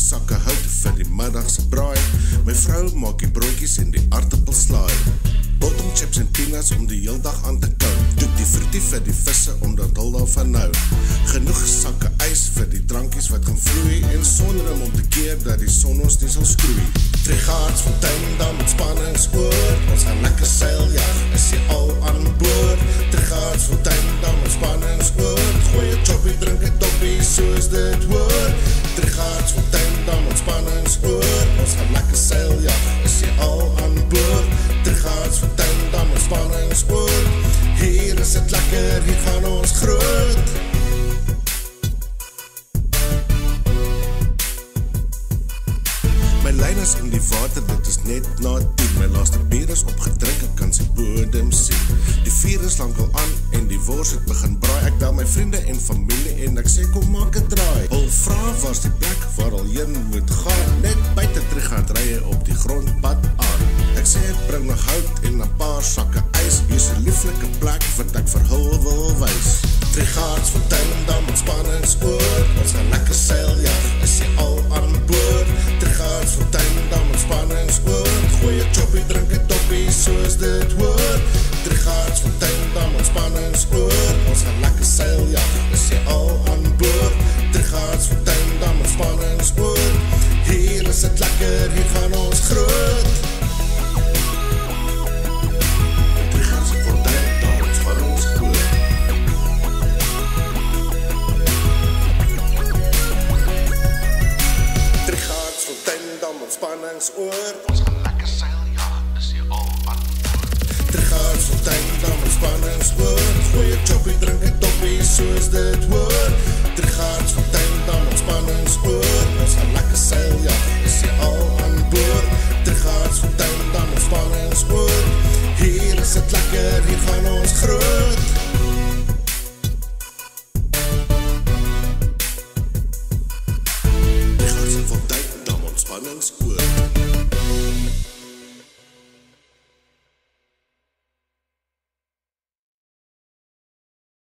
sakke hout vir die middagse braai. My vrou maak die broodjies en die aardappelslaai. Bottom chips en peanuts om die heel dag aan te kou. Doek die fruitie vir die visse omdat hul daarvan nou. Genoeg sakke ys vir die drankies wat gaan vloei en sonder om te keer dat die son ons nie sal skroei. Trigaardsfontein, dan ontspanningsoord. Ons gaan lekker seil, ja, is jy al aan boord. Trigaardsfontein, dan ontspanningsoord. Gooi jy choppie, drink jy toppie, soos dit hoort. Trigaardsfontein, dan ontspanningsoord. Ons gaan lekker seil, ja, is jy al aan boord. Trigaardsfontein, dan ontspanningsoord. Hier is het lekker, hier gaan ons groot. My lyn is in die water, dit is net na 10. My laaste bier is opgedrink, ek kan sy bodem sien. Die vuur is lang al aan en die wors het begin braai. Ek bel my vriende en familie en ek sê kom maak het draai. Hul vra waar's die plek waar al heen moet gaan. Net buite Trigaard ry jy op die grondpad aan. Ek sê ek bring nog hout en 'n paar sakke ys. Hier's 'n lieflike plek wat ek vir hul wil wys. Trigaardsfontein, dan ontspanningsoord. Ons gaan lekker seil, ja, is jy al aan boord. Trigaardsfontein, dan ontspanningsoord. Gooi jy choppie, drink jy toppie, soos dit hoort. Trigaardsfontein, dan ontspanningsoord. Ons gaan lekker seil, ja, is jy al aan boord. Trigaardsfontein, dan ontspanningsoord. Hier is het lekker, hier gaan ons groot. Ontspanningsoord. Ons gaan lekker seil, ja, is jy al aan boord. Trigaardsfontein, dan ontspanningsoord. Gooi jy choppie, drink jy toppie, soos dit hoort. Trigaardsfontein, dan ontspanningsoord. Ons gaan lekker seil, ja, is jy al aan boord. Trigaardsfontein, dan ontspanningsoord. Hier is het lekker, hier gaan ons groot. Trigaardsfontein, dan ontspanningsoord.